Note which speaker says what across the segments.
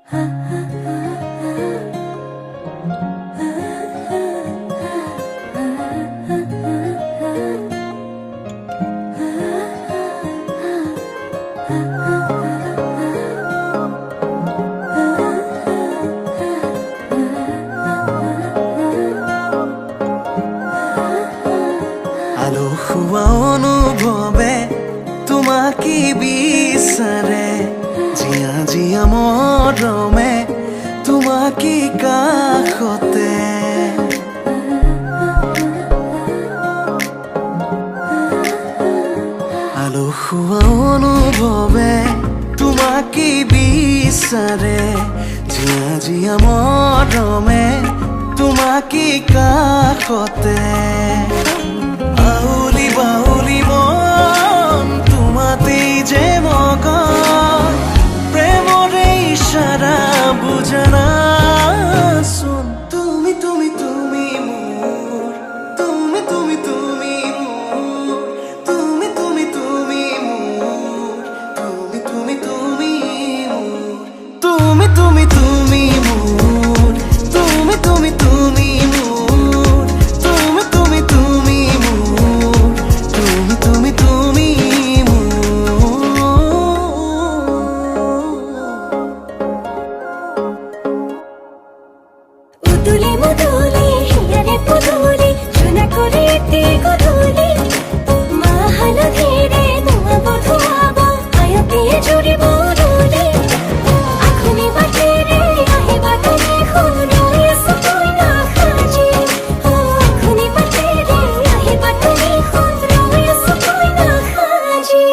Speaker 1: আলসুৱা অনুভৱে তোমাকে বিচাৰে, জিয়া জিয়া মৰমে তোমাকে কাষতে। আলসুৱা অনুভৱে তোমাকে বিচাৰে, জিয়া জিয়া মৰমে তোমাকে কাষতে। আউলি বাউলি মন তোমাতেই যে মগন, প্রেমৰে ইশাৰা বুজানাচোন। তুমি তুমি তুমি মোৰ, তুমি তুমি তুমি মোৰ, তুমি তুমি তুমি মোৰ, তুমি তুমি তুমি মোৰ, তুমি তুমি তুমি মোৰ, তুমি তুমি তুমি মোৰ, তুমি তুমি তুমি মোৰ, তুমি তুমি তুমি
Speaker 2: উদুলি মুদুলি হিয়ারে পুদুলি সোনা করে একটি গধুলি মা হালধিরে ধোঁয়া বধুয়াব আয়াতে জুড়ি বদুলি আখুনি বাটেরে আহে বাটনে খুন রয়েছে তুই না খাজি আখুনি বাটেরে আহে বাটনে খুন রয়েছে তুই না খাজি।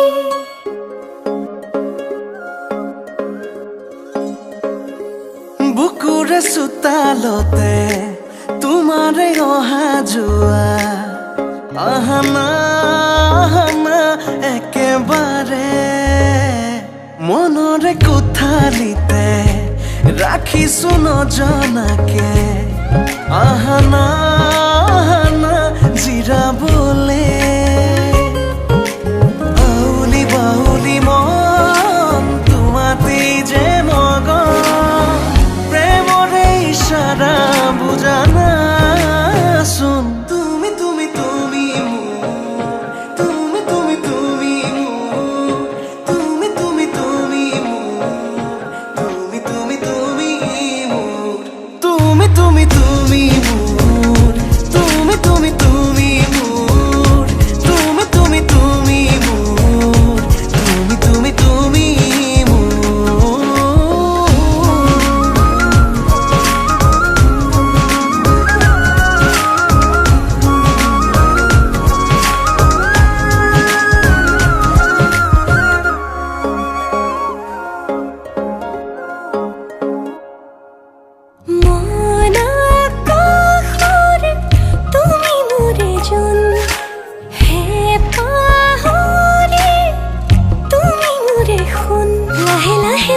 Speaker 1: বুকুৰে চোতালতে তোমাৰে অহা যোৱা, আহানা আহানা একেবাৰে মনৰে কোঠালিতে ৰাখিছো নজনাকে, আহানা আহানা জিৰাবলে। আউলি বাউলি মন তোমাতেই যে মগন, প্রেমৰে ইশাৰা বুজানাচোন। তুমি তুমি তুমি মোৰ, তুমি তুমি তুমি মোৰ, তুমি তুমি তুমি মোৰ, তুমি তুমি তুমি মোৰ, তুমি তুমি তুমি মোৰ, তুমি তুমি তুমি মোৰ, তুমি তুমি তুমি মোৰ, তুমি তুমি তুমি মোৰ।
Speaker 2: মন আকাশৰে তুমি মোৰে জোন, হে পাহৰি তুমি মোৰে সোণ, লাহে লাহে